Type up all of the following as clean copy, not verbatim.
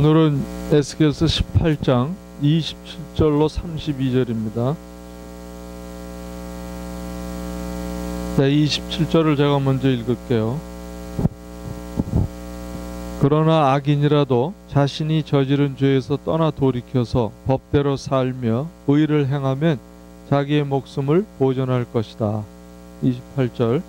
오늘은 에스겔서 18장 27절로 32절입니다. 네, 27절을 제가 먼저 읽을게요. 그러나 악인이라도 자신이 저지른 죄에서 떠나 돌이켜서 법대로 살며 의를 행하면 자기의 목숨을 보존할 것이다. 28절.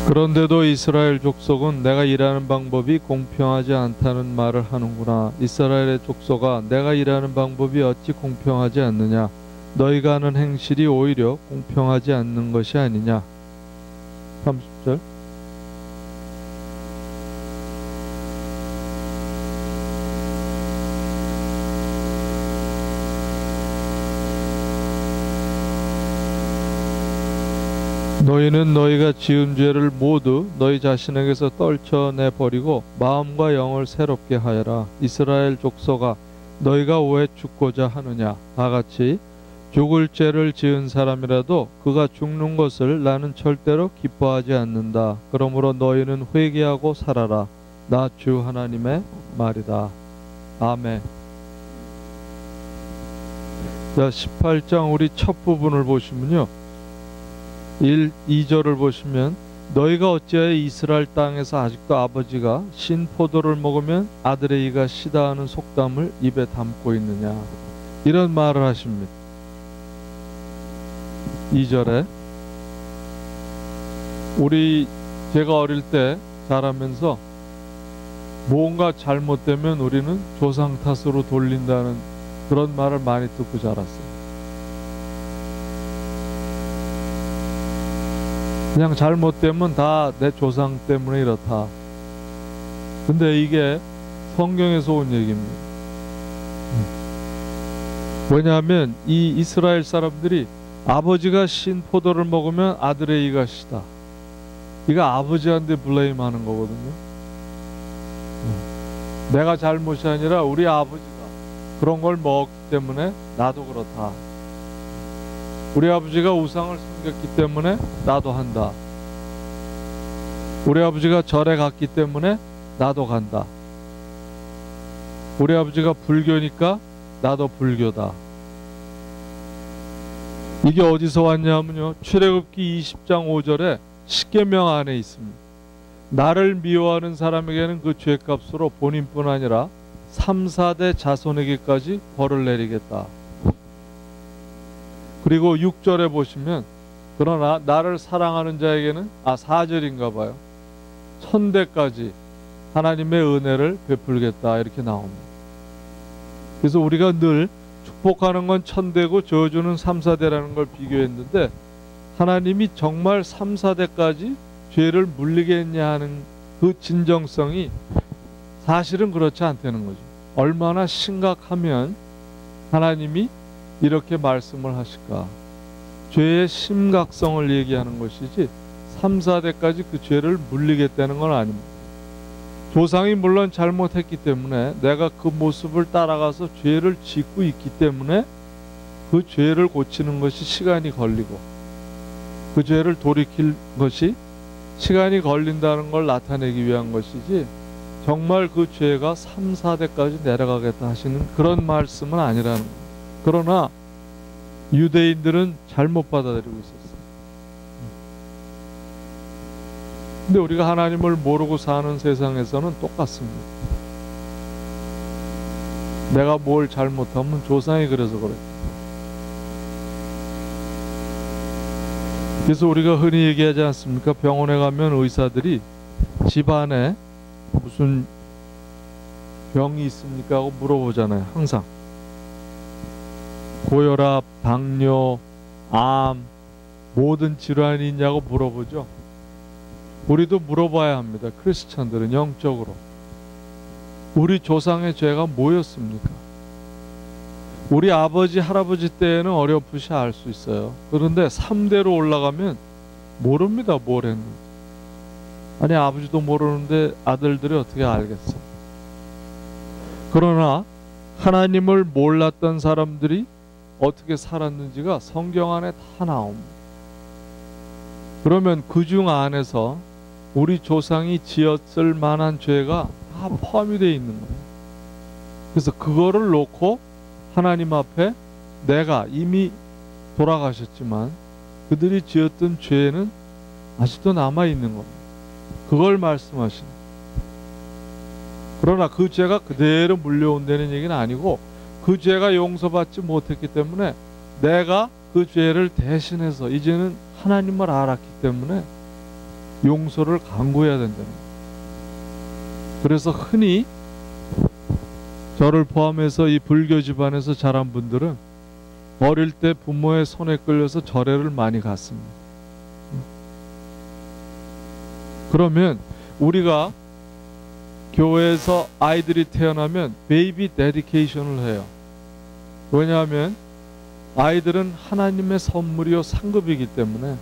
그런데도 이스라엘 족속은 내가 일하는 방법이 공평하지 않다는 말을 하는구나. 이스라엘의 족속아, 내가 일하는 방법이 어찌 공평하지 않느냐. 너희가 하는 행실이 오히려 공평하지 않는 것이 아니냐. 30절. 너희는 너희가 지은 죄를 모두 너희 자신에게서 떨쳐내버리고 마음과 영을 새롭게 하여라. 이스라엘 족속아, 너희가 왜 죽고자 하느냐. 다같이 죽을 죄를 지은 사람이라도 그가 죽는 것을 나는 절대로 기뻐하지 않는다. 그러므로 너희는 회개하고 살아라. 나 주 하나님의 말이다. 아멘. 자, 18장 우리 첫 부분을 보시면요, 1, 2절을 보시면 너희가 어찌하여 이스라엘 땅에서 아직도 아버지가 신 포도를 먹으면 아들의 이가 시다 하는 속담을 입에 담고 있느냐. 이런 말을 하십니다. 2절에 제가 어릴 때 자라면서 뭔가 잘못되면 우리는 조상 탓으로 돌린다는 그런 말을 많이 듣고 자랐어요. 그냥 잘못되면 다 내 조상 때문에 이렇다. 근데 이게 성경에서 온 얘기입니다. 왜냐하면 이 이스라엘 사람들이 아버지가 신 포도를 먹으면 아들의 이가 시다. 이거 아버지한테 블레임 하는 거거든요. 내가 잘못이 아니라 우리 아버지가 그런 걸 먹었기 때문에 나도 그렇다. 우리 아버지가 우상을 섬겼기 때문에 나도 한다. 우리 아버지가 절에 갔기 때문에 나도 간다. 우리 아버지가 불교니까 나도 불교다. 이게 어디서 왔냐면요, 출애굽기 20장 5절에 십계명 안에 있습니다. 나를 미워하는 사람에게는 그 죄값으로 본인뿐 아니라 3, 4대 자손에게까지 벌을 내리겠다. 그리고 6절에 보시면 그러나 나를 사랑하는 자에게는 4절인가 봐요. 1000대까지 하나님의 은혜를 베풀겠다. 이렇게 나옵니다. 그래서 우리가 늘 축복하는 건 1000대고 저주는 3, 4대라는 걸 비교했는데 하나님이 정말 3, 4대까지 죄를 물리겠냐 하는 그 진정성이 사실은 그렇지 않다는 거죠. 얼마나 심각하면 하나님이 이렇게 말씀을 하실까. 죄의 심각성을 얘기하는 것이지 3, 4대까지 그 죄를 물리겠다는 건 아닙니다. 조상이 물론 잘못했기 때문에 내가 그 모습을 따라가서 죄를 짓고 있기 때문에 그 죄를 고치는 것이 시간이 걸리고 그 죄를 돌이킬 것이 시간이 걸린다는 걸 나타내기 위한 것이지 정말 그 죄가 3, 4대까지 내려가겠다 하시는 그런 말씀은 아니라는 거예요. 그러나 유대인들은 잘못 받아들이고 있었어요. 근데 우리가 하나님을 모르고 사는 세상에서는 똑같습니다. 내가 뭘 잘못하면 조상이 그래서 그래. 그래서 우리가 흔히 얘기하지 않습니까? 병원에 가면 의사들이 집안에 무슨 병이 있습니까? 하고 물어보잖아요. 항상. 고혈압, 당뇨, 암, 모든 질환이 있냐고 물어보죠. 우리도 물어봐야 합니다. 크리스찬들은 영적으로. 우리 조상의 죄가 뭐였습니까? 우리 아버지, 할아버지 때에는 어렴풋이 알 수 있어요. 그런데 3대로 올라가면 모릅니다. 뭘 했는지. 아니, 아버지도 모르는데 아들들이 어떻게 알겠어? 그러나 하나님을 몰랐던 사람들이 어떻게 살았는지가 성경 안에 다 나옵니다. 그러면 그중 안에서 우리 조상이 지었을 만한 죄가 다 포함이 되어 있는 거예요. 그래서 그거를 놓고 하나님 앞에 내가 이미 돌아가셨지만 그들이 지었던 죄는 아직도 남아있는 겁니다. 그걸 말씀하시는 거예요. 그러나 그 죄가 그대로 물려온다는 얘기는 아니고 그 죄가 용서받지 못했기 때문에 내가 그 죄를 대신해서 이제는 하나님을 알았기 때문에 용서를 강구해야 된다는 거예요. 그래서 흔히 저를 포함해서 이 불교 집안에서 자란 분들은 어릴 때 부모의 손에 끌려서 절에를 많이 갔습니다. 그러면 우리가 교회에서 아이들이 태어나면 베이비 데디케이션을 해요. 왜냐하면 아이들은 하나님의 선물이요 상급이기 때문에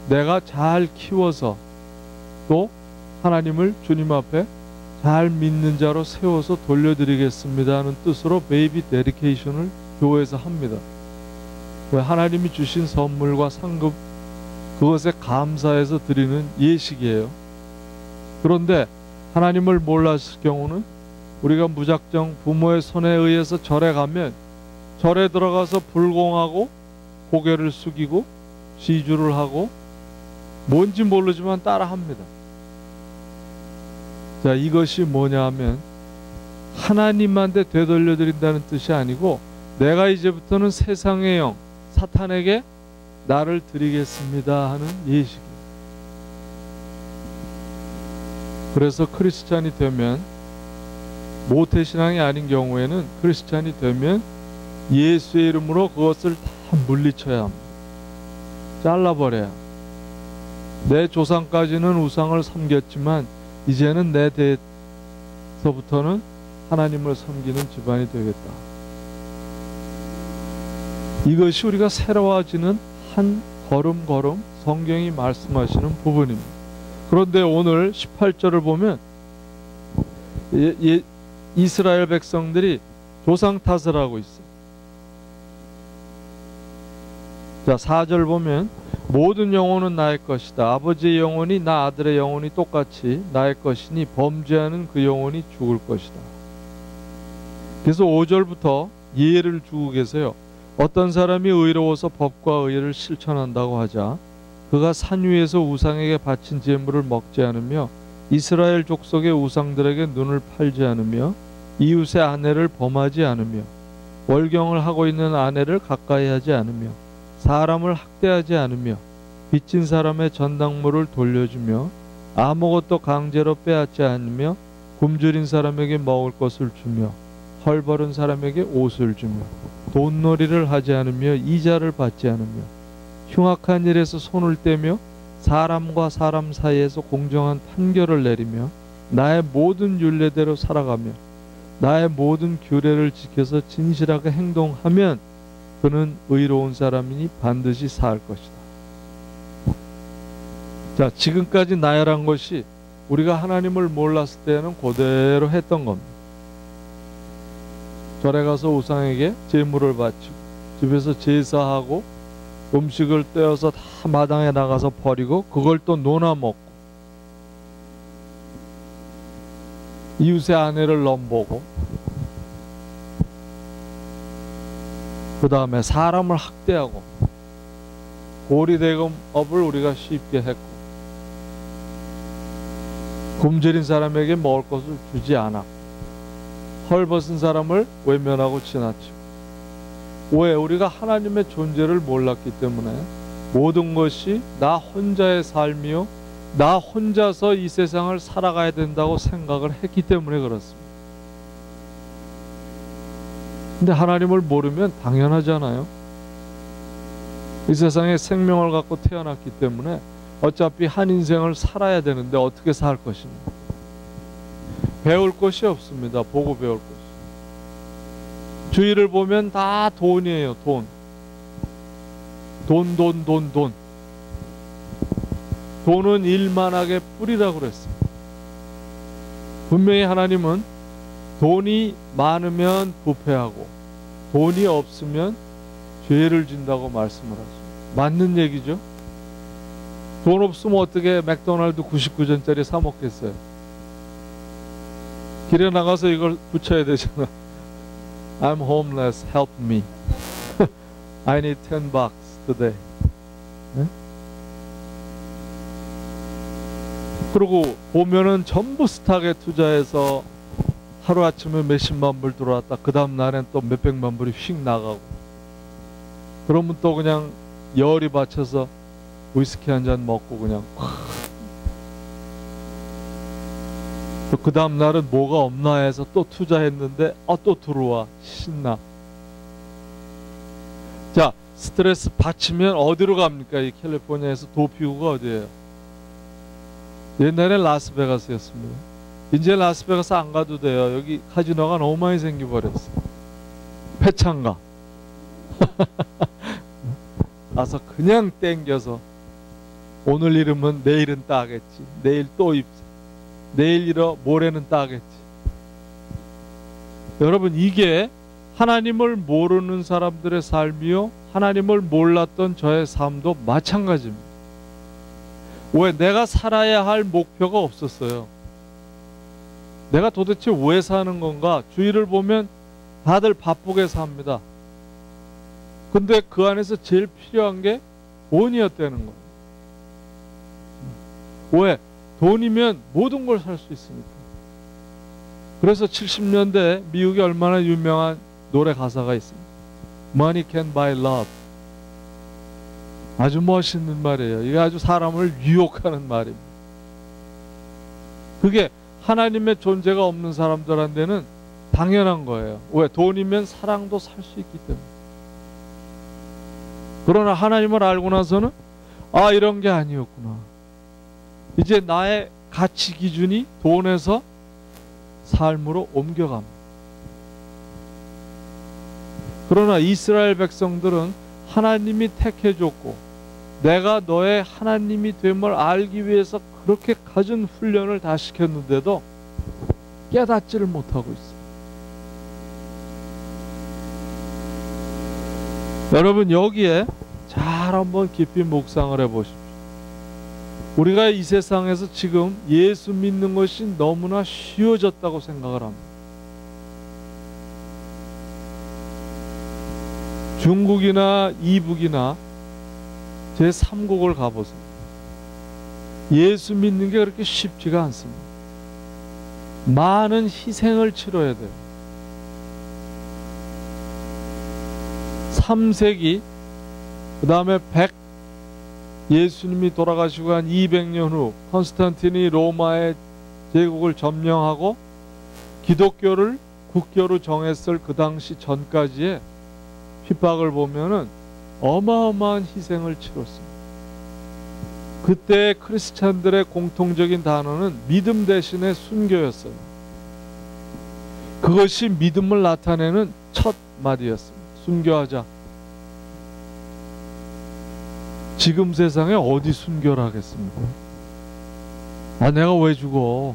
내가 잘 키워서 또 하나님을 주님 앞에 잘 믿는 자로 세워서 돌려드리겠습니다 하는 뜻으로 베이비 데디케이션을 교회에서 합니다. 왜? 하나님이 주신 선물과 상급 그것에 감사해서 드리는 예식이에요. 그런데 하나님을 몰랐을 경우는 우리가 무작정 부모의 손에 의해서 절에 가면 절에 들어가서 불공하고 고개를 숙이고 지주를 하고 뭔지 모르지만 따라합니다. 자, 이것이 뭐냐 하면 하나님한테 되돌려드린다는 뜻이 아니고 내가 이제부터는 세상의 영 사탄에게 나를 드리겠습니다 하는 예식이에요. 그래서 크리스찬이 되면 모태신앙이 아닌 경우에는 크리스찬이 되면 예수의 이름으로 그것을 다 물리쳐야 합니다. 잘라버려야. 내 조상까지는 우상을 섬겼지만 이제는 내 대에서부터는 하나님을 섬기는 집안이 되겠다. 이것이 우리가 새로워지는 한 걸음걸음 성경이 말씀하시는 부분입니다. 그런데 오늘 18절을 보면 이스라엘 백성들이 조상 탓을 하고 있어요. 자, 4절 보면 모든 영혼은 나의 것이다. 아버지의 영혼이 나 아들의 영혼이 똑같이 나의 것이니 범죄하는 그 영혼이 죽을 것이다. 그래서 5절부터 예를 주고 계세요. 어떤 사람이 의로워서 법과 의를 실천한다고 하자 그가 산 위에서 우상에게 바친 제물을 먹지 않으며 이스라엘 족속의 우상들에게 눈을 팔지 않으며 이웃의 아내를 범하지 않으며 월경을 하고 있는 아내를 가까이 하지 않으며 사람을 학대하지 않으며 빚진 사람의 전당물을 돌려주며 아무것도 강제로 빼앗지 않으며 굶주린 사람에게 먹을 것을 주며 헐벗은 사람에게 옷을 주며 돈놀이를 하지 않으며 이자를 받지 않으며 흉악한 일에서 손을 떼며 사람과 사람 사이에서 공정한 판결을 내리며 나의 모든 율례대로 살아가며 나의 모든 규례를 지켜서 진실하게 행동하면 그는 의로운 사람이니 반드시 살 것이다. 자, 지금까지 나열한 것이 우리가 하나님을 몰랐을 때는 그대로 했던 겁니다. 절에 가서 우상에게 제물을 바치고 집에서 제사하고 음식을 떼어서 다 마당에 나가서 버리고 그걸 또 논아 먹고 이웃의 아내를 넘보고 그 다음에 사람을 학대하고 고리대금업을 우리가 쉽게 했고 굶주린 사람에게 먹을 것을 주지 않았고 헐벗은 사람을 외면하고 지나치고 왜? 우리가 하나님의 존재를 몰랐기 때문에 모든 것이 나 혼자의 삶이요 나 혼자서 이 세상을 살아가야 된다고 생각을 했기 때문에 그렇습니다. 근데 하나님을 모르면 당연하잖아요. 이 세상에 생명을 갖고 태어났기 때문에 어차피 한 인생을 살아야 되는데 어떻게 살 것입니까? 배울 것이 없습니다. 보고 배울 것이. 주위를 보면 다 돈이에요. 돈. 돈은 일만하게 뿌리라고 그랬습니다. 분명히 하나님은 돈이 많으면 부패하고 돈이 없으면 죄를 진다고 말씀을 하십니다. 맞는 얘기죠. 돈 없으면 어떻게 맥도날드 99전짜리 사 먹겠어요? 길에 나가서 이걸 붙여야 되잖아. I'm homeless, help me. I need $10 today. 네? 그리고 보면은 전부 스탁에 투자해서 하루아침에 몇십만 불 들어왔다. 그 다음 날엔 또 몇백만 불이 휙 나가고. 그러면 또 그냥 열이 받쳐서 위스키 한 잔 먹고 그냥 또 그 다음 날은 뭐가 없나 해서 또 투자했는데 또 들어와. 신나. 자, 스트레스 받치면 어디로 갑니까? 이 캘리포니아에서 도피구가 어디예요? 옛날엔 라스베가스였습니다. 이제 라스베가스 안 가도 돼요. 여기 카지노가 너무 많이 생겨버렸어. 패창가. 가서 그냥 땡겨서 오늘 잃으면 내일은 따겠지. 내일 또 입지. 내일 잃어 모레는 따겠지. 여러분, 이게 하나님을 모르는 사람들의 삶이요, 하나님을 몰랐던 저의 삶도 마찬가지입니다. 왜? 내가 살아야 할 목표가 없었어요. 내가 도대체 왜 사는 건가? 주위를 보면 다들 바쁘게 삽니다. 근데 그 안에서 제일 필요한 게 돈이었다는 거예요. 왜? 돈이면 모든 걸 살 수 있으니까. 그래서 70년대 미국에 얼마나 유명한 노래 가사가 있습니다. Money can buy love. 아주 멋있는 말이에요. 이게 아주 사람을 유혹하는 말입니다. 그게 하나님의 존재가 없는 사람들한테는 당연한 거예요. 왜? 돈이면 사랑도 살 수 있기 때문에. 그러나 하나님을 알고 나서는 이런 게 아니었구나. 이제 나의 가치 기준이 돈에서 삶으로 옮겨갑니다. 그러나 이스라엘 백성들은 하나님이 택해줬고 내가 너의 하나님이 됨을 알기 위해서 그렇게 갖은 훈련을 다 시켰는데도 깨닫지를 못하고 있어요. 여러분, 여기에 잘 한번 깊이 묵상을 해보십시오. 우리가 이 세상에서 지금 예수 믿는 것이 너무나 쉬워졌다고 생각을 합니다. 중국이나 이북이나 제3국을 가보세요. 예수 믿는 게 그렇게 쉽지가 않습니다. 많은 희생을 치러야 돼요. 3세기, 그 다음에 100, 예수님이 돌아가시고 한 200년 후 컨스탄틴이 로마의 제국을 점령하고 기독교를 국교로 정했을 그 당시 전까지의 핍박을 보면은 어마어마한 희생을 치렀습니다. 그때 크리스찬들의 공통적인 단어는 믿음 대신에 순교였어요. 그것이 믿음을 나타내는 첫 마디였습니다. 순교하자. 지금 세상에 어디 순교를 하겠습니까? 내가 왜 죽어?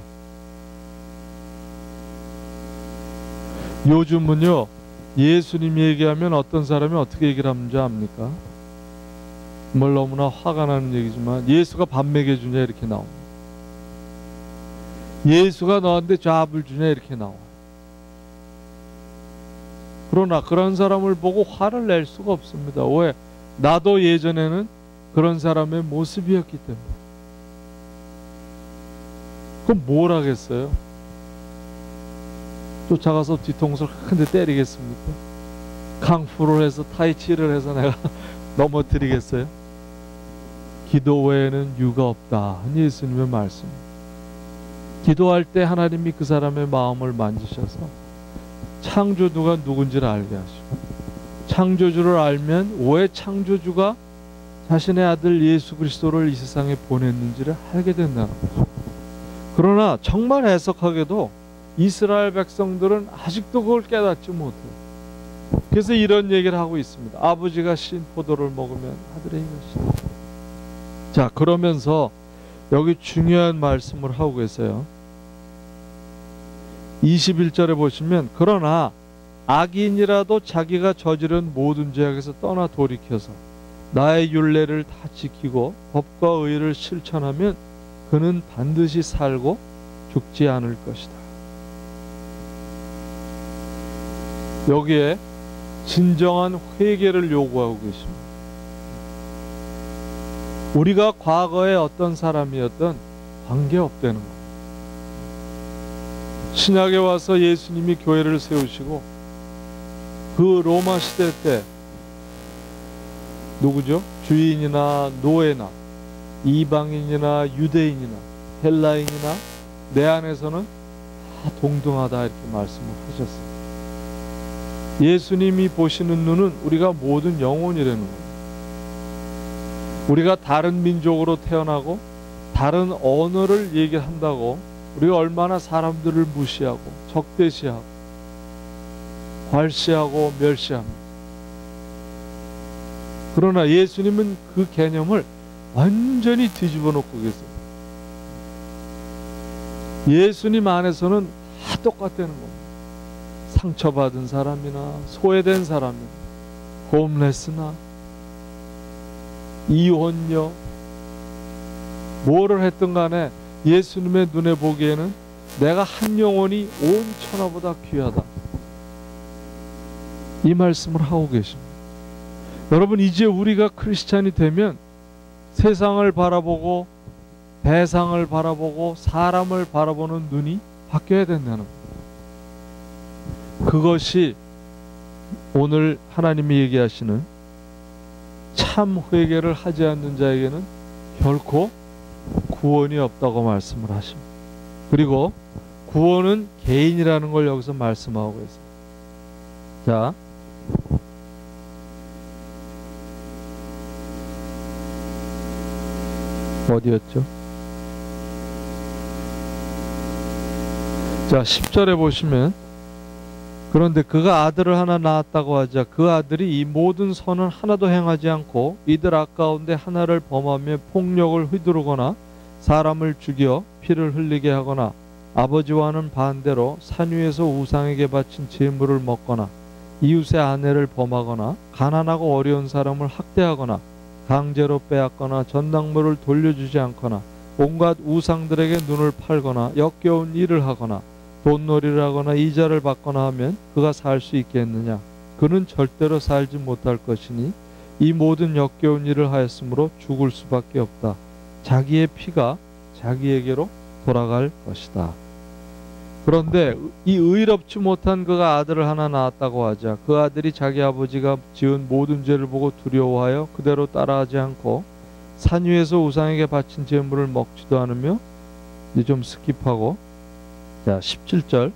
요즘은요, 예수님 얘기하면 어떤 사람이 어떻게 얘기를 하는지 압니까? 정말 너무나 화가 나는 얘기지만 예수가 밥 먹여주냐 이렇게 나옵니다. 예수가 너한테 잡을 주냐 이렇게 나와요. 그러나 그런 사람을 보고 화를 낼 수가 없습니다. 왜? 나도 예전에는 그런 사람의 모습이었기 때문에. 그럼 뭘 하겠어요? 쫓아가서 뒤통수를 한 대 때리겠습니까? 캉푸를 해서 타이치를 해서 내가 넘어뜨리겠어요? 기도 외에는 유가 없다. 예수님의 말씀. 기도할 때 하나님이 그 사람의 마음을 만지셔서 창조주가 누군지를 알게 하시고, 창조주를 알면 왜 창조주가 자신의 아들 예수 그리스도를 이 세상에 보냈는지를 알게 된다는 거죠. 그러나 정말 해석하게도 이스라엘 백성들은 아직도 그걸 깨닫지 못해요. 그래서 이런 얘기를 하고 있습니다. 아버지가 신 포도를 먹으면 아들의 이것이다. 자, 그러면서 여기 중요한 말씀을 하고 계세요. 21절에 보시면, 그러나 악인이라도 자기가 저지른 모든 죄악에서 떠나 돌이켜서 나의 율례를 다 지키고 법과 의를 실천하면 그는 반드시 살고 죽지 않을 것이다. 여기에 진정한 회개를 요구하고 계십니다. 우리가 과거에 어떤 사람이었던 관계없다는 것. 신약에 와서 예수님이 교회를 세우시고 그 로마 시대 때 누구죠? 주인이나 노예나 이방인이나 유대인이나 헬라인이나 내 안에서는 다 동등하다 이렇게 말씀을 하셨어요. 예수님이 보시는 눈은 우리가 모든 영혼이라는 거예요. 우리가 다른 민족으로 태어나고 다른 언어를 얘기한다고 우리가 얼마나 사람들을 무시하고 적대시하고 괄시하고 멸시합니다. 그러나 예수님은 그 개념을 완전히 뒤집어 놓고 계세요. 예수님 안에서는 다 똑같다는 겁니다. 상처받은 사람이나 소외된 사람이나 홈레스나 이혼녀 뭐를 했든 간에 예수님의 눈에 보기에는 내가 한 영혼이 온 천하보다 귀하다. 이 말씀을 하고 계십니다. 여러분, 이제 우리가 크리스찬이 되면 세상을 바라보고 대상을 바라보고 사람을 바라보는 눈이 바뀌어야 된다는 겁니다. 그것이 오늘 하나님이 얘기하시는 참 회개를 하지 않는 자에게는 결코 구원이 없다고 말씀을 하십니다. 그리고 구원은 개인이라는 걸 여기서 말씀하고 있습니다. 자, 어디였죠? 자, 10절에 보시면 그런데 그가 아들을 하나 낳았다고 하자 그 아들이 이 모든 선은 하나도 행하지 않고 이들 아까운데 하나를 범하며 폭력을 휘두르거나 사람을 죽여 피를 흘리게 하거나 아버지와는 반대로 산 위에서 우상에게 바친 제물을 먹거나 이웃의 아내를 범하거나 가난하고 어려운 사람을 학대하거나 강제로 빼앗거나 전당물을 돌려주지 않거나 온갖 우상들에게 눈을 팔거나 역겨운 일을 하거나 돈놀이를 하거나 이자를 받거나 하면 그가 살 수 있겠느냐? 그는 절대로 살지 못할 것이니 이 모든 역겨운 일을 하였으므로 죽을 수밖에 없다. 자기의 피가 자기에게로 돌아갈 것이다. 그런데 이 의롭지 못한 그가 아들을 하나 낳았다고 하자 그 아들이 자기 아버지가 지은 모든 죄를 보고 두려워하여 그대로 따라하지 않고 산 위에서 우상에게 바친 제물을 먹지도 않으며 이제 좀 스킵하고 자 17절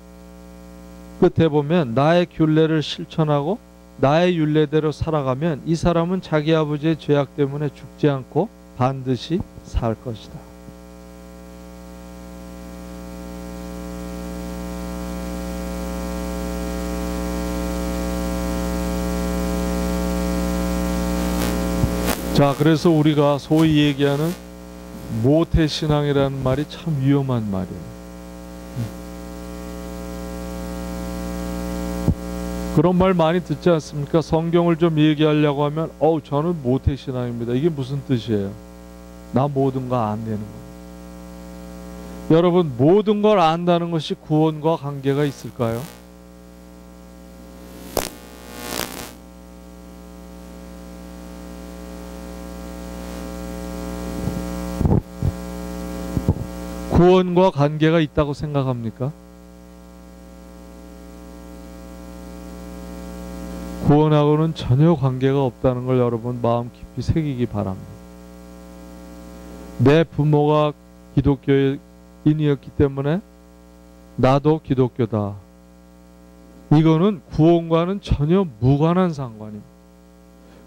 끝에 보면 나의 율례를 실천하고 나의 율례대로 살아가면 이 사람은 자기 아버지의 죄악 때문에 죽지 않고 반드시 살 것이다. 자, 그래서 우리가 소위 얘기하는 모태신앙이라는 말이 참 위험한 말이에요. 그런 말 많이 듣지 않습니까? 성경을 좀 얘기하려고 하면 저는 모태신앙입니다. 이게 무슨 뜻이에요? 나 모든 거 안 되는 거예요. 여러분, 모든 걸 안다는 것이 구원과 관계가 있을까요? 구원과 관계가 있다고 생각합니까? 구원하고는 전혀 관계가 없다는 걸 여러분 마음 깊이 새기기 바랍니다. 내 부모가 기독교인이었기 때문에 나도 기독교다. 이거는 구원과는 전혀 무관한 상관입니다.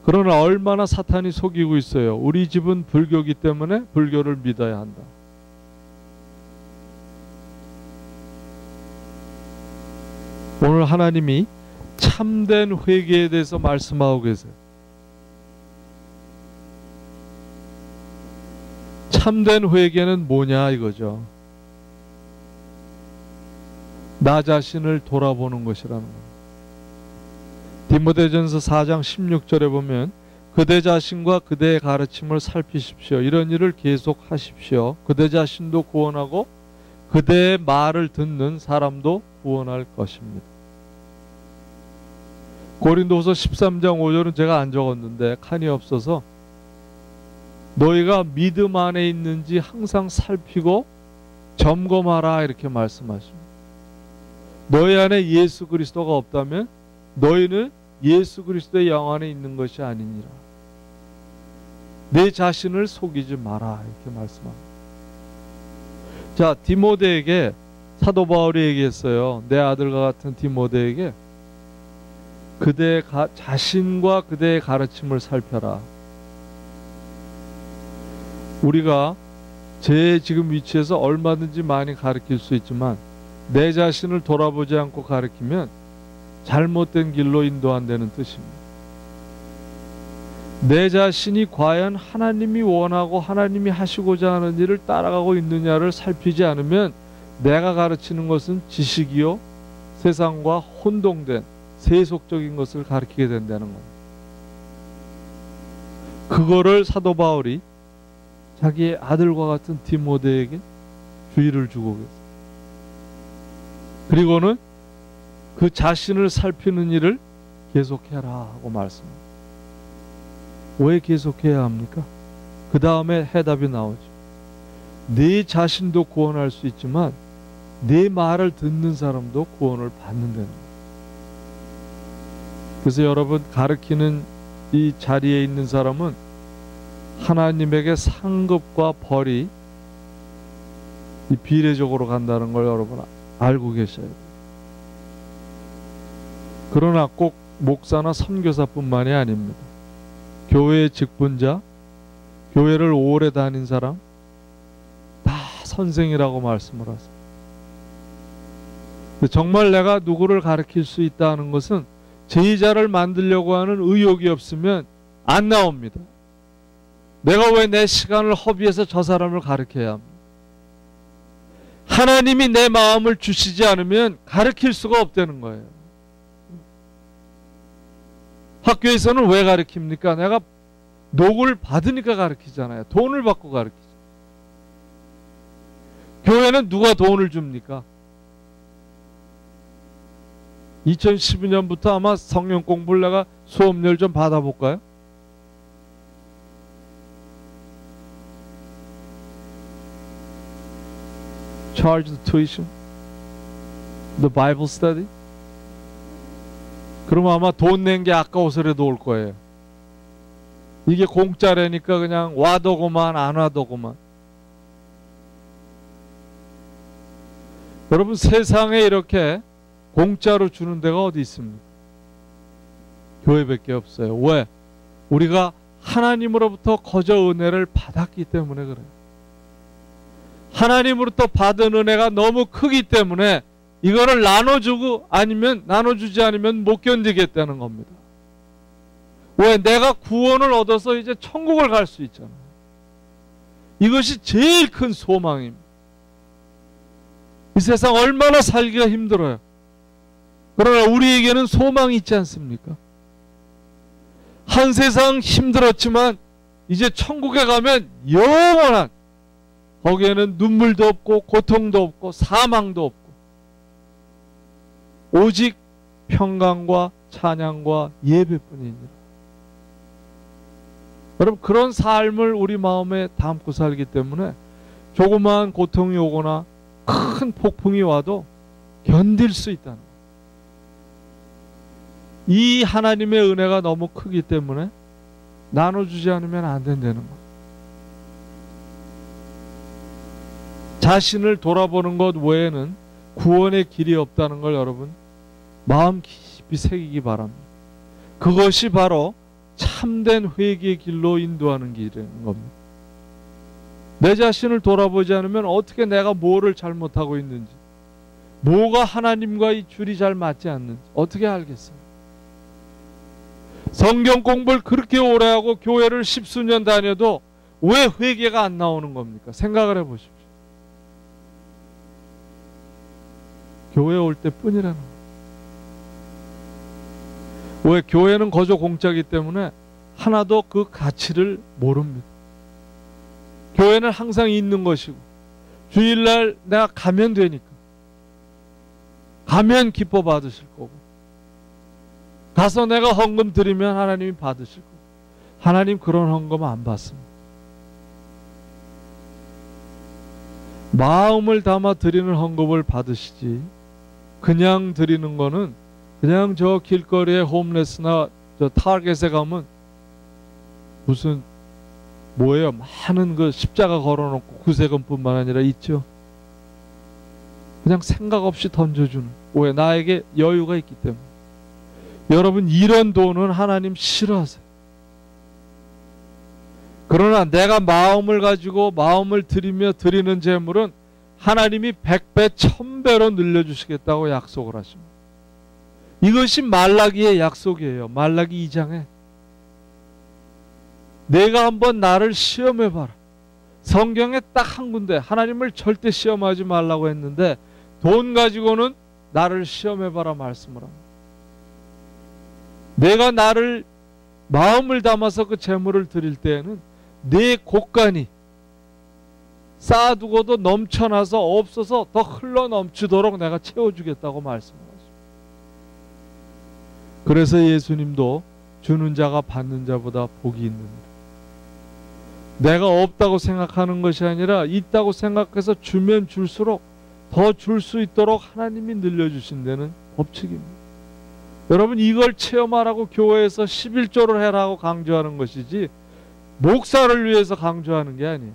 그러나 얼마나 사탄이 속이고 있어요. 우리 집은 불교기 때문에 불교를 믿어야 한다. 오늘 하나님이 참된 회개에 대해서 말씀하고 계세요. 참된 회개는 뭐냐 이거죠. 나 자신을 돌아보는 것이라는 겁니다. 디모데전서 4장 16절에 보면 그대 자신과 그대의 가르침을 살피십시오. 이런 일을 계속 하십시오. 그대 자신도 구원하고 그대의 말을 듣는 사람도 구원할 것입니다. 고린도후서 13장 5절은 제가 안 적었는데 칸이 없어서, 너희가 믿음 안에 있는지 항상 살피고 점검하라 이렇게 말씀하십니다. 너희 안에 예수 그리스도가 없다면 너희는 예수 그리스도의 영 안에 있는 것이 아니니라. 내 자신을 속이지 마라 이렇게 말씀합니다. 자, 디모데에게 사도 바울이 얘기했어요. 내 아들과 같은 디모데에게 그대의 자신과 그대의 가르침을 살펴라. 우리가 제 지금 위치에서 얼마든지 많이 가르칠 수 있지만 내 자신을 돌아보지 않고 가르치면 잘못된 길로 인도한다는 뜻입니다. 내 자신이 과연 하나님이 원하고 하나님이 하시고자 하는 일을 따라가고 있느냐를 살피지 않으면 내가 가르치는 것은 지식이요 세상과 혼동된 세속적인 것을 가르치게 된다는 겁니다. 그거를 사도 바울이 자기의 아들과 같은 디모데에게 주의를 주고 계세요. 그리고는 그 자신을 살피는 일을 계속해라 하고 말씀합니다. 왜 계속해야 합니까? 그 다음에 해답이 나오죠. 네 자신도 구원할 수 있지만 네 말을 듣는 사람도 구원을 받는다는 거예요. 그래서 여러분, 가르치는 이 자리에 있는 사람은 하나님에게 상급과 벌이 비례적으로 간다는 걸 여러분 알고 계셔야 돼요. 그러나 꼭 목사나 선교사뿐만이 아닙니다. 교회의 직분자, 교회를 오래 다닌 사람 다 선생이라고 말씀을 하세요. 정말 내가 누구를 가르칠 수 있다는 것은 제자를 만들려고 하는 의욕이 없으면 안 나옵니다. 내가 왜 내 시간을 허비해서 저 사람을 가르쳐야 합니까? 하나님이 내 마음을 주시지 않으면 가르칠 수가 없다는 거예요. 학교에서는 왜 가르칩니까? 내가 녹을 받으니까 가르치잖아요. 돈을 받고 가르치죠. 교회는 누가 돈을 줍니까? 2012년부터 아마 성령 공부를 내가 수업료를 좀 받아볼까요? Charge the tuition, the Bible study. 그러면 아마 돈 낸 게 아까워서라도 올 거예요. 이게 공짜라니까 그냥 와도고만 안 와도고만. 여러분, 세상에 이렇게 공짜로 주는 데가 어디 있습니까? 교회밖에 없어요. 왜? 우리가 하나님으로부터 거저 은혜를 받았기 때문에 그래요. 하나님으로부터 받은 은혜가 너무 크기 때문에 이거를 나눠주고 아니면 나눠주지 않으면 못 견디겠다는 겁니다. 왜? 내가 구원을 얻어서 이제 천국을 갈 수 있잖아요. 이것이 제일 큰 소망입니다. 이 세상 얼마나 살기가 힘들어요. 그러나 우리에게는 소망이 있지 않습니까? 한 세상 힘들었지만 이제 천국에 가면 영원한, 거기에는 눈물도 없고 고통도 없고 사망도 없고 오직 평강과 찬양과 예배뿐이니라. 여러분, 그런 삶을 우리 마음에 담고 살기 때문에 조그마한 고통이 오거나 큰 폭풍이 와도 견딜 수 있다는 거예요. 이 하나님의 은혜가 너무 크기 때문에 나눠주지 않으면 안 된다는 거예요. 자신을 돌아보는 것 외에는 구원의 길이 없다는 걸 여러분 마음 깊이 새기기 바랍니다. 그것이 바로 참된 회개의 길로 인도하는 길인 겁니다. 내 자신을 돌아보지 않으면 어떻게 내가 뭐를 잘못하고 있는지, 뭐가 하나님과 이 줄이 잘 맞지 않는지 어떻게 알겠어요? 성경 공부를 그렇게 오래 하고 교회를 십수년 다녀도 왜 회개가 안 나오는 겁니까? 생각을 해보십시오. 교회 올 때뿐이라는 거예요. 왜? 교회는 거저 공짜기 때문에 하나도 그 가치를 모릅니다. 교회는 항상 있는 것이고 주일날 내가 가면 되니까, 가면 기뻐 받으실 거고, 가서 내가 헌금 드리면 하나님이 받으실 거고, 하나님 그런 헌금 안 받습니다. 마음을 담아 드리는 헌금을 받으시지, 그냥 드리는 거는 그냥 저 길거리에 홈레스나 저 타겟에 가면 무슨 뭐예요? 많은 그 십자가 걸어놓고 구세금뿐만 아니라 있죠. 그냥 생각 없이 던져주는. 왜? 나에게 여유가 있기 때문에. 여러분, 이런 돈은 하나님 싫어하세요. 그러나 내가 마음을 가지고 마음을 들이며 드리는 재물은 하나님이 100배, 1000배로 늘려주시겠다고 약속을 하십니다. 이것이 말라기의 약속이에요. 말라기 2장에. 내가 한번 나를 시험해봐라. 성경에 딱 한 군데 하나님을 절대 시험하지 말라고 했는데 돈 가지고는 나를 시험해봐라 말씀을 합니다. 내가 나를 마음을 담아서 그 재물을 드릴 때에는 내 곳간이 쌓아두고도 넘쳐나서 없어서 더 흘러 넘치도록 내가 채워주겠다고 말씀하십니다. 그래서 예수님도 주는 자가 받는 자보다 복이 있느니라. 내가 없다고 생각하는 것이 아니라 있다고 생각해서 주면 줄수록 더 줄 수 있도록 하나님이 늘려주신다는 법칙입니다. 여러분, 이걸 체험하라고 교회에서 11조를 해라고 강조하는 것이지 목사를 위해서 강조하는 게 아니에요.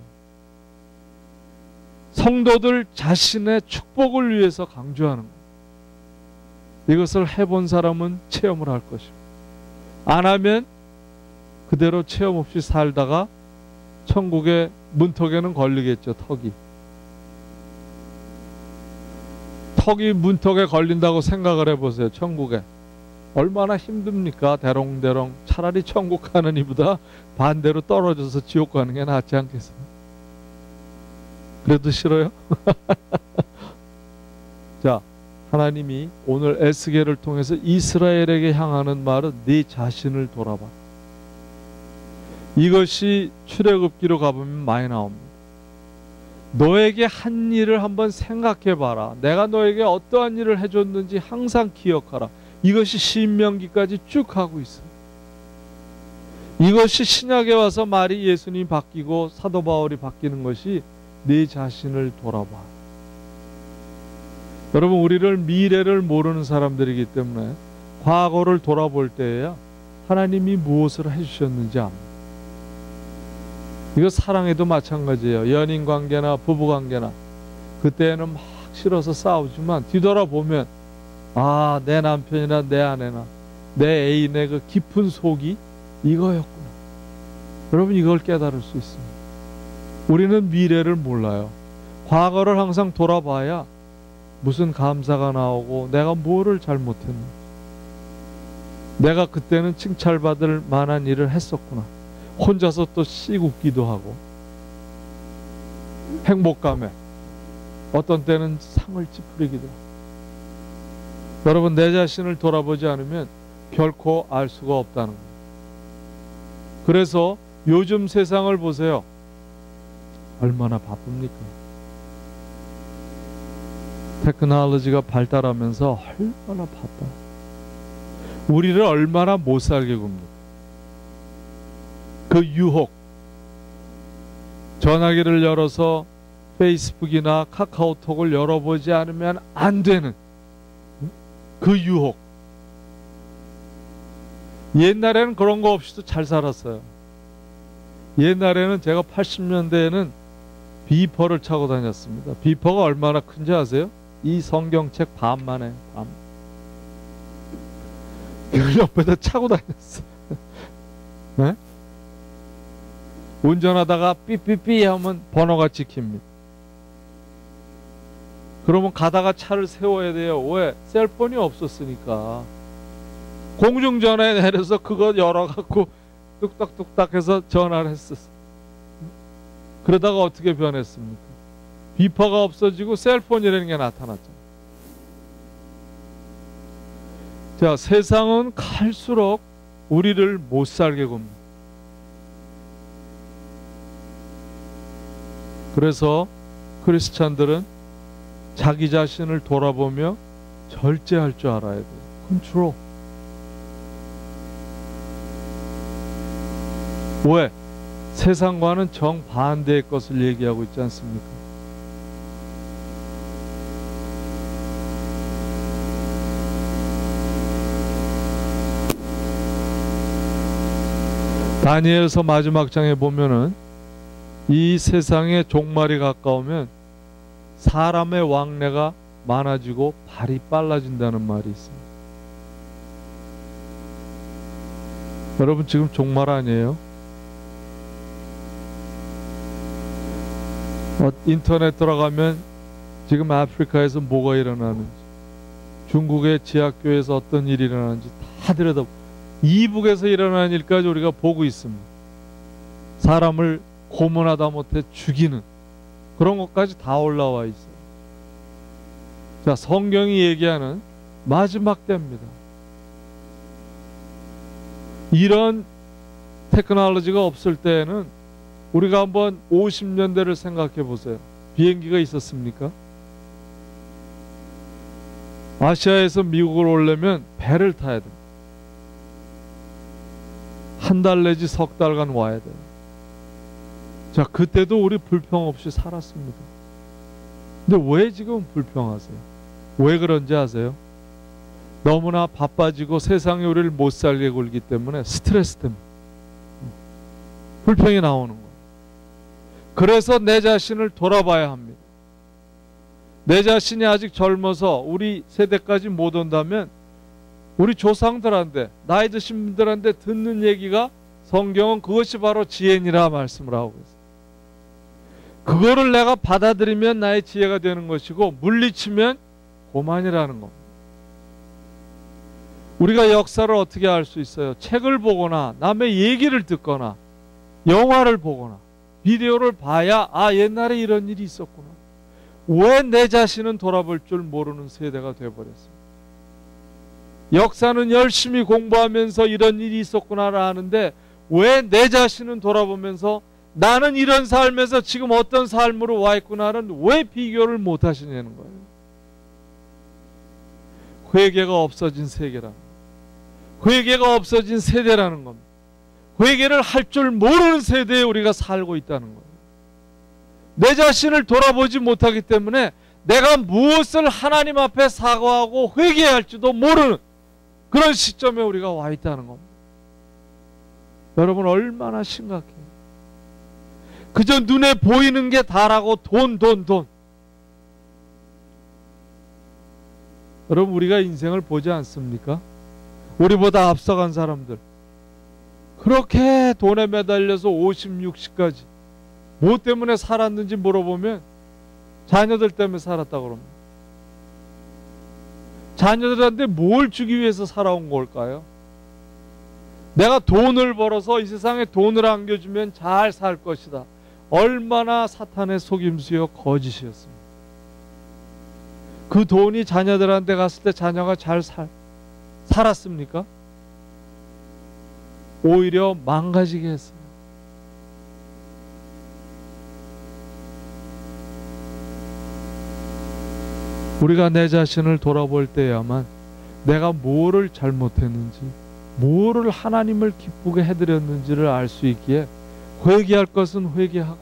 성도들 자신의 축복을 위해서 강조하는 거예요. 이것을 해본 사람은 체험을 할 것이고, 안 하면 그대로 체험 없이 살다가 천국의 문턱에는 걸리겠죠. 턱이 문턱에 걸린다고 생각을 해보세요. 천국에 얼마나 힘듭니까? 대롱대롱. 차라리 천국 가는 이보다 반대로 떨어져서 지옥 가는 게 낫지 않겠어요? 그래도 싫어요? 자, 하나님이 오늘 에스겔을 통해서 이스라엘에게 향하는 말은 네 자신을 돌아봐. 이것이 출애굽기로 가보면 많이 나옵니다. 너에게 한 일을 한번 생각해봐라. 내가 너에게 어떠한 일을 해줬는지 항상 기억하라. 이것이 신명기까지 쭉 하고 있어요. 이것이 신약에 와서 말이 예수님이 바뀌고 사도 바울이 바뀌는 것이 네 자신을 돌아봐. 여러분, 우리를 미래를 모르는 사람들이기 때문에 과거를 돌아볼 때에야 하나님이 무엇을 해주셨는지 압니다. 이거 사랑에도 마찬가지예요. 연인관계나 부부관계나 그때는 막 싫어서 싸우지만 뒤돌아보면 아, 내 남편이나 내 아내나 내 애인의 그 깊은 속이 이거였구나. 여러분, 이걸 깨달을 수 있습니다. 우리는 미래를 몰라요. 과거를 항상 돌아봐야 무슨 감사가 나오고 내가 뭐를 잘못했나, 내가 그때는 칭찬받을 만한 일을 했었구나. 혼자서 또 씩 웃기도 하고 행복감에 어떤 때는 상을 찌푸리기도 하고. 여러분, 내 자신을 돌아보지 않으면 결코 알 수가 없다는 거예요. 그래서 요즘 세상을 보세요. 얼마나 바쁩니까? 테크놀로지가 발달하면서 얼마나 바빠요. 우리를 얼마나 못 살게 굽니다. 그 유혹, 전화기를 열어서 페이스북이나 카카오톡을 열어보지 않으면 안 되는 그 유혹. 옛날에는 그런 거 없이도 잘 살았어요. 옛날에는 제가 80년대에는 비퍼를 차고 다녔습니다. 비퍼가 얼마나 큰지 아세요? 이 성경책 반만 해요. 반. 이걸 옆에다 차고 다녔어요. 네? 운전하다가 삐삐삐 하면 번호가 찍힙니다. 그러면 가다가 차를 세워야 돼요. 왜? 셀폰이 없었으니까. 공중전화에 내려서 그거 열어갖고 뚝딱뚝딱 해서 전화를 했었어. 그러다가 어떻게 변했습니까? 비퍼가 없어지고 셀폰이라는 게 나타났죠. 자, 세상은 갈수록 우리를 못 살게 굽니다. 그래서 크리스찬들은 자기 자신을 돌아보며 절제할 줄 알아야 돼요. 컨트롤. 왜? 세상과는 정반대의 것을 얘기하고 있지 않습니까? 다니엘서 마지막 장에 보면은 이 세상의 종말이 가까우면 사람의 왕래가 많아지고 발이 빨라진다는 말이 있습니다. 여러분 지금 종말 아니에요? 인터넷 들어가면 지금 아프리카에서 뭐가 일어나는지, 중국의 지하교에서 어떤 일이 일어나는지 다 들여다보고 이북에서 일어나는 일까지 우리가 보고 있습니다. 사람을 고문하다 못해 죽이는 그런 것까지 다 올라와 있어요. 자, 성경이 얘기하는 마지막 때입니다. 이런 테크놀로지가 없을 때에는 우리가 한번 50년대를 생각해 보세요. 비행기가 있었습니까? 아시아에서 미국을 오려면 배를 타야 됩니다. 한 달 내지 석 달간 와야 돼요. 자, 그때도 우리 불평 없이 살았습니다. 근데 왜 지금 불평하세요? 왜 그런지 아세요? 너무나 바빠지고 세상에 우리를 못 살게 굴기 때문에, 스트레스 때문에 불평이 나오는 거예요. 그래서 내 자신을 돌아봐야 합니다. 내 자신이 아직 젊어서 우리 세대까지 못 온다면 우리 조상들한테, 나이 드신 분들한테 듣는 얘기가, 성경은 그것이 바로 지혜니라 말씀을 하고 있어요. 그거를 내가 받아들이면 나의 지혜가 되는 것이고, 물리치면 고만이라는 겁니다. 우리가 역사를 어떻게 알 수 있어요? 책을 보거나 남의 얘기를 듣거나 영화를 보거나 비디오를 봐야 옛날에 이런 일이 있었구나. 왜 내 자신은 돌아볼 줄 모르는 세대가 되어버렸어요. 역사는 열심히 공부하면서 이런 일이 있었구나 하는데 왜 내 자신은 돌아보면서 나는 이런 삶에서 지금 어떤 삶으로 와 있구나는 왜 비교를 못 하시냐는 거예요. 회개가 없어진 세계라는, 회개가 없어진 세대라는 겁니다. 회개를 할 줄 모르는 세대에 우리가 살고 있다는 거예요. 내 자신을 돌아보지 못하기 때문에 내가 무엇을 하나님 앞에 사과하고 회개할지도 모르는 그런 시점에 우리가 와 있다는 겁니다. 여러분 얼마나 심각해요. 그저 눈에 보이는 게 다라고 돈. 여러분 우리가 인생을 보지 않습니까? 우리보다 앞서간 사람들 그렇게 돈에 매달려서 50, 60까지 뭐 때문에 살았는지 물어보면 자녀들 때문에 살았다고 그럽니다. 자녀들한테 뭘 주기 위해서 살아온 걸까요? 내가 돈을 벌어서 이 세상에 돈을 안겨주면 잘 살 것이다. 얼마나 사탄의 속임수요 거짓이었습니다. 그 돈이 자녀들한테 갔을 때 자녀가 잘 살았습니까? 오히려 망가지게 했어요. 우리가 내 자신을 돌아볼 때야만 내가 뭐를 잘못했는지, 뭐를 하나님을 기쁘게 해드렸는지를 알 수 있기에 회개할 것은 회개하고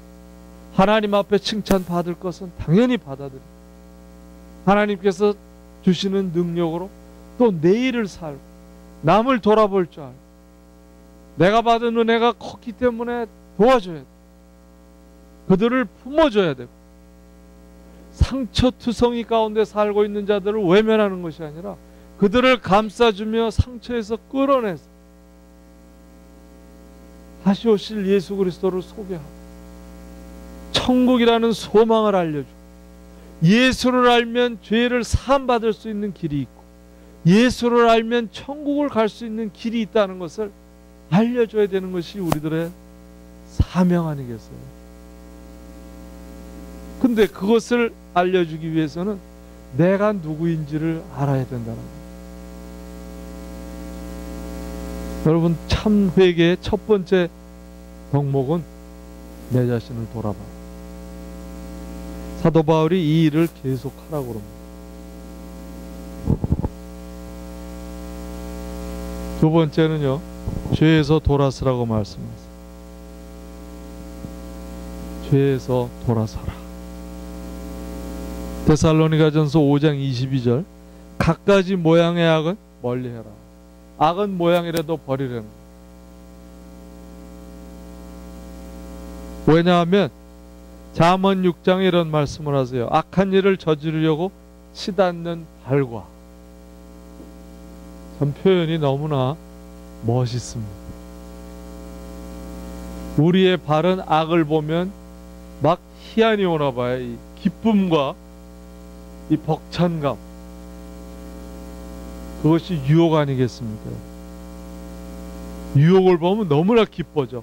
하나님 앞에 칭찬받을 것은 당연히 받아들이고 하나님께서 주시는 능력으로 또 내일을 살고 남을 돌아볼 줄 알고 내가 받은 은혜가 컸기 때문에 도와줘야 돼. 그들을 품어줘야 되고 상처투성이 가운데 살고 있는 자들을 외면하는 것이 아니라 그들을 감싸주며 상처에서 끌어내서 다시 오실 예수 그리스도를 소개하고 천국이라는 소망을 알려주고 예수를 알면 죄를 사함받을 수 있는 길이 있고 예수를 알면 천국을 갈 수 있는 길이 있다는 것을 알려줘야 되는 것이 우리들의 사명 아니겠어요? 근데 그것을 알려주기 위해서는 내가 누구인지를 알아야 된다는 거예요. 여러분 참 회개의 첫 번째 덕목은 내 자신을 돌아봐. 사도 바울이 이 일을 계속하라고 그럽니다. 두 번째는요, 죄에서 돌아서라고 말씀하세요. 죄에서 돌아서라. 데살로니가전서 5장 22절, 갖가지 모양의 악은 멀리해라. 악은 모양이라도 버리라는 거예요. 왜냐하면 잠언 6장에 이런 말씀을 하세요. 악한 일을 저지르려고 치닫는 발과. 참 표현이 너무나 멋있습니다. 우리의 발은 악을 보면 막 희한이 오나 봐요. 이 기쁨과 이 벅찬감, 그것이 유혹 아니겠습니까? 유혹을 보면 너무나 기뻐져.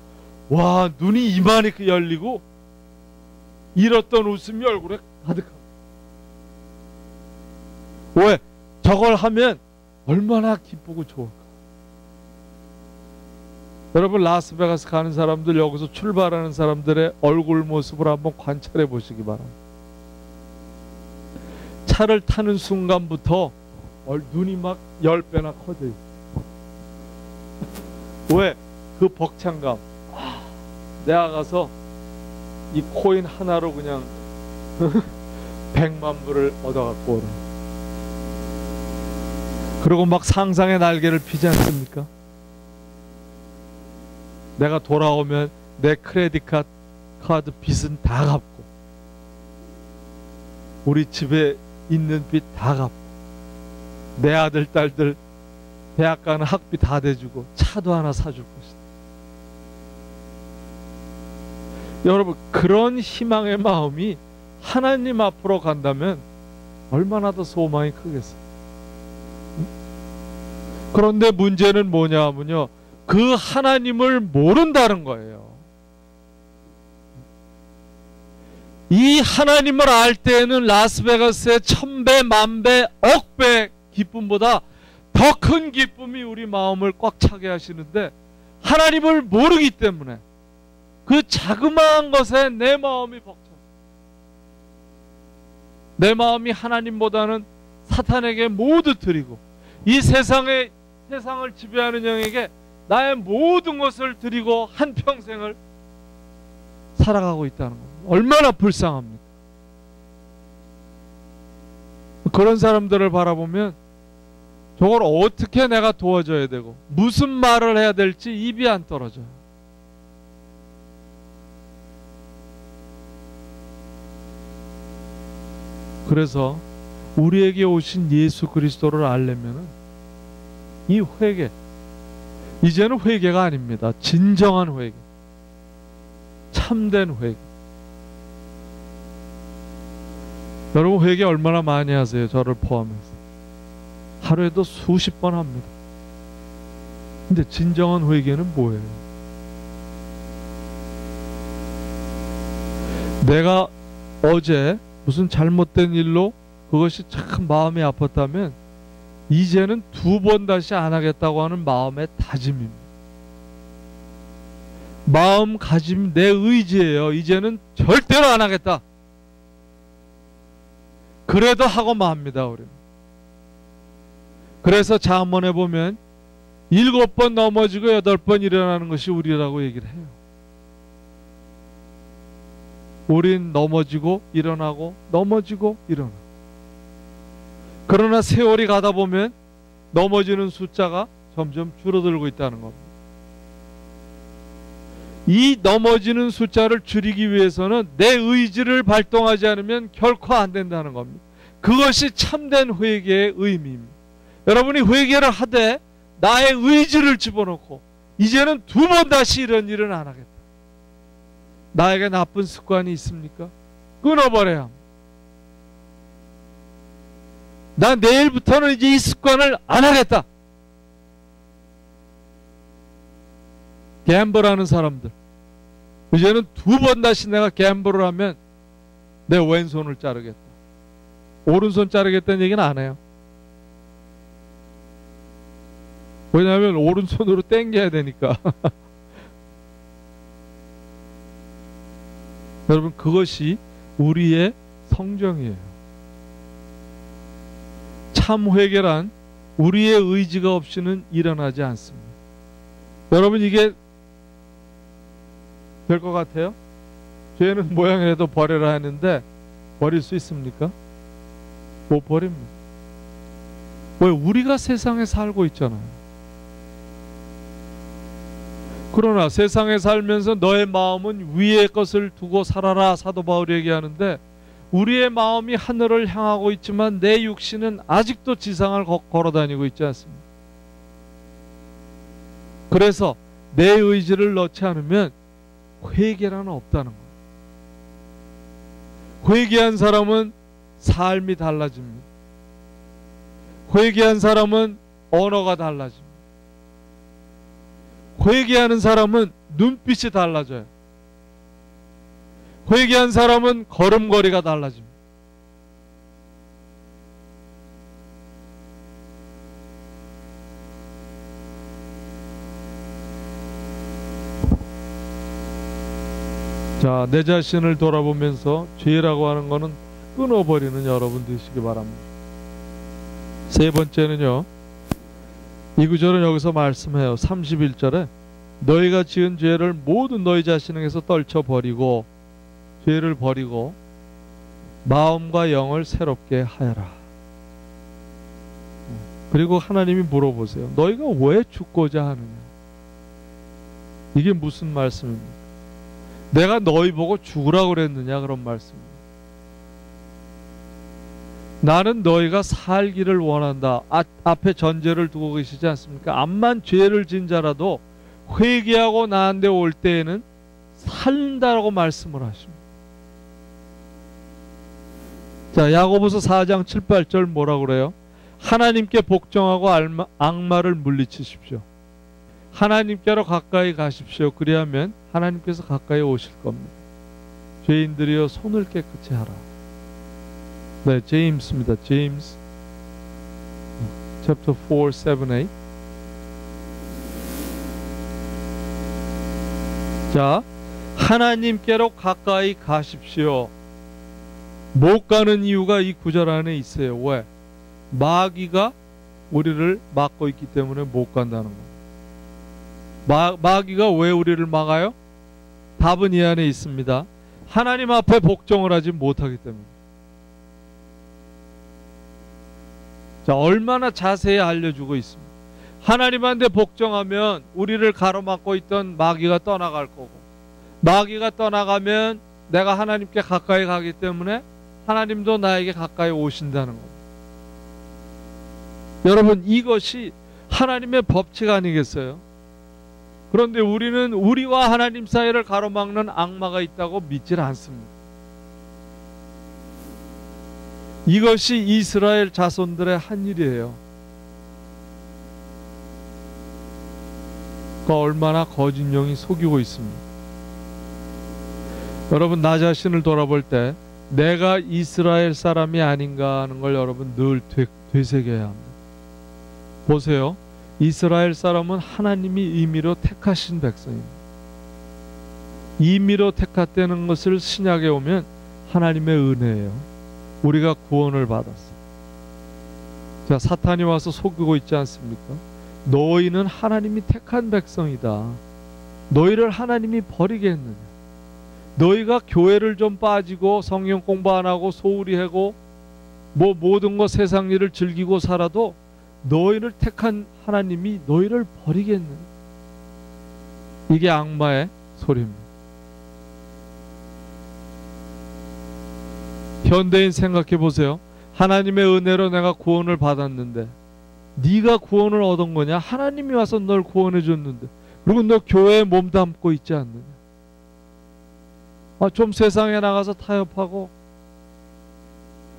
와, 눈이 이만히 열리고 잃었던 웃음이 얼굴에 가득합니다. 왜? 저걸 하면 얼마나 기쁘고 좋을까. 여러분, 라스베가스 가는 사람들, 여기서 출발하는 사람들의 얼굴 모습을 한번 관찰해 보시기 바랍니다. 차를 타는 순간부터 눈이 막 10배나 커져 있어요. 왜? 그 벅찬감. 내가 가서 이 코인 하나로 그냥 100만 불을 얻어갖고 오라. 그리고 막 상상의 날개를 피지 않습니까? 내가 돌아오면 내 크레딧 카드 빚은 다 갚고, 우리 집에 있는 빚 다 갚고, 내 아들 딸들 대학 가는 학비 다 대주고 차도 하나 사줄 것이다. 여러분, 그런 희망의 마음이 하나님 앞으로 간다면 얼마나 더 소망이 크겠어요. 그런데 문제는 뭐냐 하면요, 그 하나님을 모른다는 거예요. 이 하나님을 알 때에는 라스베가스의 1000배, 10,000배, 10,000배 기쁨보다 더 큰 기쁨이 우리 마음을 꽉 차게 하시는데, 하나님을 모르기 때문에 그 자그마한 것에 내 마음이 벅차. 내 마음이 하나님보다는 사탄에게 모두 드리고, 이 세상을 지배하는 영에게 나의 모든 것을 드리고 한평생을 살아가고 있다는 겁니다. 얼마나 불쌍합니까? 그런 사람들을 바라보면 저걸 어떻게 내가 도와줘야 되고 무슨 말을 해야 될지 입이 안 떨어져요. 그래서 우리에게 오신 예수 그리스도를 알려면은 이 회개, 이제는 회개가 아닙니다. 진정한 회개, 참된 회개. 여러분, 회개 얼마나 많이 하세요? 저를 포함해서 하루에도 수십 번 합니다. 근데 진정한 회개는 뭐예요? 내가 어제 무슨 잘못된 일로 그것이 참 마음이 아팠다면 이제는 2번 다시 안 하겠다고 하는 마음의 다짐입니다. 마음가짐, 내 의지예요. 이제는 절대로 안 하겠다. 그래도 하고 맙니다, 우리는. 그래서 잠언에 보면 7번 넘어지고 8번 일어나는 것이 우리라고 얘기를 해요. 우린 넘어지고 일어나고 넘어지고 일어나고. 그러나 세월이 가다 보면 넘어지는 숫자가 점점 줄어들고 있다는 겁니다. 이 넘어지는 숫자를 줄이기 위해서는 내 의지를 발동하지 않으면 결코 안 된다는 겁니다. 그것이 참된 회개의 의미입니다. 여러분이 회개를 하되 나의 의지를 집어넣고 이제는 2번 다시 이런 일은 안 하겠다. 나에게 나쁜 습관이 있습니까? 끊어버려야 합니다. 난 내일부터는 이제 이 습관을 안 하겠다. 갬블하는 사람들, 이제는 2번 다시 내가 갬블을 하면 내 왼손을 자르겠다. 오른손 자르겠다는 얘기는 안 해요. 왜냐하면 오른손으로 당겨야 되니까. 여러분, 그것이 우리의 성경이에요. 참 회개란 우리의 의지가 없이는 일어나지 않습니다. 여러분, 이게 될 것 같아요? 죄는 모양이라도 버려라 하는데 버릴 수 있습니까? 못 버립니다. 왜? 우리가 세상에 살고 있잖아요. 그러나 세상에 살면서 너의 마음은 위의 것을 두고 살아라, 사도 바울이 얘기하는데, 우리의 마음이 하늘을 향하고 있지만 내 육신은 아직도 지상을 걸어다니고 있지 않습니다. 그래서 내 의지를 넣지 않으면 회개란 없다는 거예요. 회개한 사람은 삶이 달라집니다. 회개한 사람은 언어가 달라집니다. 회개하는 사람은 눈빛이 달라져요. 회개한 사람은 걸음걸이가 달라집니다. 자, 내 자신을 돌아보면서 죄라고 하는 것은 끊어버리는 여러분 되시기 바랍니다. 세 번째는요, 이 구절은 여기서 말씀해요. 31절에 너희가 지은 죄를 모두 너희 자신에게서 떨쳐버리고, 죄를 버리고 마음과 영을 새롭게 하여라. 그리고 하나님이 물어보세요. 너희가 왜 죽고자 하느냐? 이게 무슨 말씀입니까? 내가 너희 보고 죽으라고 그랬느냐? 그런 말씀입니다. 나는 너희가 살기를 원한다. 앞에 전제를 두고 계시지 않습니까? 암만 죄를 진 자라도 회개하고 나한테 올 때에는 살린다라고 말씀을 하십니다. 자, 야고보서 4장 7, 8절 뭐라 그래요? 하나님께 복종하고 악마를 물리치십시오. 하나님께로 가까이 가십시오. 그리하면 하나님께서 가까이 오실 겁니다. 죄인들이여 손을 깨끗이 하라. 네, 제임스입니다. 제임스 chapter 4, 7, 8. 자, 하나님께로 가까이 가십시오. 못 가는 이유가 이 구절 안에 있어요. 왜? 마귀가 우리를 막고 있기 때문에 못 간다는 거예요. 마귀가 왜 우리를 막아요? 답은 이 안에 있습니다. 하나님 앞에 복종을 하지 못하기 때문에. 자, 얼마나 자세히 알려주고 있습니다. 하나님한테 복종하면 우리를 가로막고 있던 마귀가 떠나갈 거고, 마귀가 떠나가면 내가 하나님께 가까이 가기 때문에 하나님도 나에게 가까이 오신다는 겁니다. 여러분, 이것이 하나님의 법칙 아니겠어요? 그런데 우리는 우리와 하나님 사이를 가로막는 악마가 있다고 믿질 않습니다. 이것이 이스라엘 자손들의 한 일이에요. 그 얼마나 거짓 영이 속이고 있습니다. 여러분, 나 자신을 돌아볼 때 내가 이스라엘 사람이 아닌가 하는 걸 여러분 늘 되새겨야 합니다. 보세요. 이스라엘 사람은 하나님이 임의로 택하신 백성입니다. 임의로 택했다는 것을 신약에 오면 하나님의 은혜예요. 우리가 구원을 받았어요. 자, 사탄이 와서 속이고 있지 않습니까? 너희는 하나님이 택한 백성이다. 너희를 하나님이 버리겠느냐? 너희가 교회를 좀 빠지고 성경 공부 안 하고 소홀히 하고 뭐 모든 것 세상 일을 즐기고 살아도 너희를 택한 하나님이 너희를 버리겠느냐? 이게 악마의 소리입니다. 현대인 생각해 보세요. 하나님의 은혜로 내가 구원을 받았는데 네가 구원을 얻은 거냐? 하나님이 와서 널 구원해 줬는데, 그리고 너 교회에 몸담고 있지 않느냐? 좀 세상에 나가서 타협하고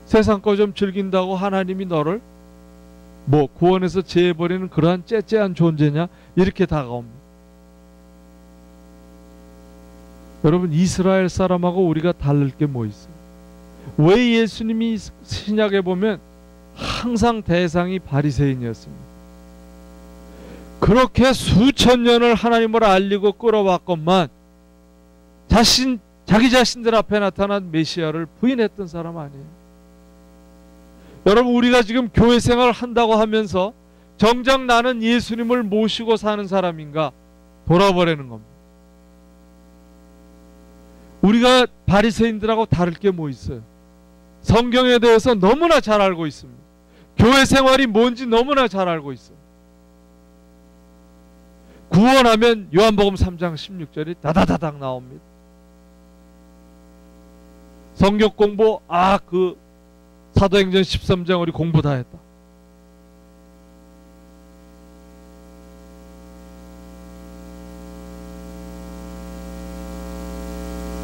세상 거 좀 즐긴다고 하나님이 너를 구원해서 제해버리는 그러한 째째한 존재냐? 이렇게 다가옵니다. 여러분, 이스라엘 사람하고 우리가 다를 게 뭐 있어요? 왜 예수님이 신약에 보면 항상 대상이 바리새인이었습니다. 그렇게 수천 년을 하나님을 알리고 끌어왔건만 자기 자신들 앞에 나타난 메시아를 부인했던 사람 아니에요. 여러분, 우리가 지금 교회 생활을 한다고 하면서 정작 나는 예수님을 모시고 사는 사람인가 돌아보라는 겁니다. 우리가 바리새인들하고 다를 게 뭐 있어요? 성경에 대해서 너무나 잘 알고 있습니다. 교회 생활이 뭔지 너무나 잘 알고 있어요. 구원하면 요한복음 3장 16절이 다다다닥 나옵니다. 성경 공부, 그 사도행전 13장 우리 공부 다 했다.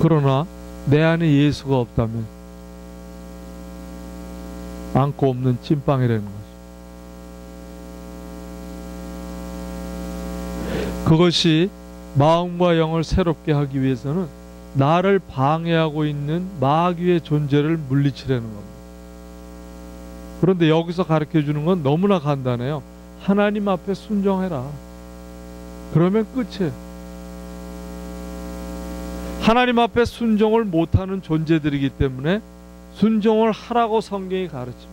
그러나 내 안에 예수가 없다면 안고 없는 찐빵이라는 거죠. 그것이 마음과 영을 새롭게 하기 위해서는 나를 방해하고 있는 마귀의 존재를 물리치려는 겁니다. 그런데 여기서 가르쳐 주는 건 너무나 간단해요. 하나님 앞에 순종해라. 그러면 끝이에요. 하나님 앞에 순종을 못하는 존재들이기 때문에 순종을 하라고 성경이 가르칩니다.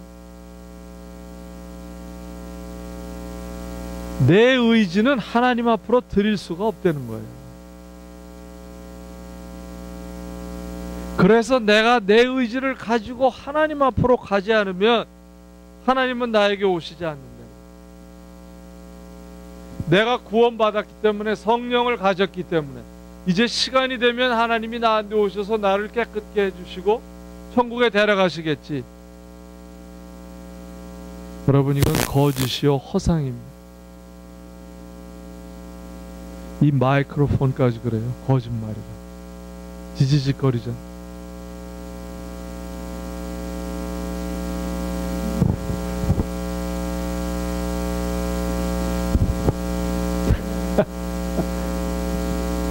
내 의지는 하나님 앞으로 드릴 수가 없다는 거예요. 그래서 내가 내 의지를 가지고 하나님 앞으로 가지 않으면 하나님은 나에게 오시지 않는다. 내가 구원받았기 때문에, 성령을 가졌기 때문에 이제 시간이 되면 하나님이 나한테 오셔서 나를 깨끗게 해주시고 천국에 데려가시겠지. 여러분, 이건 거짓이요 허상입니다. 이 마이크로폰까지 그래요. 거짓말이다. 지지직거리잖아.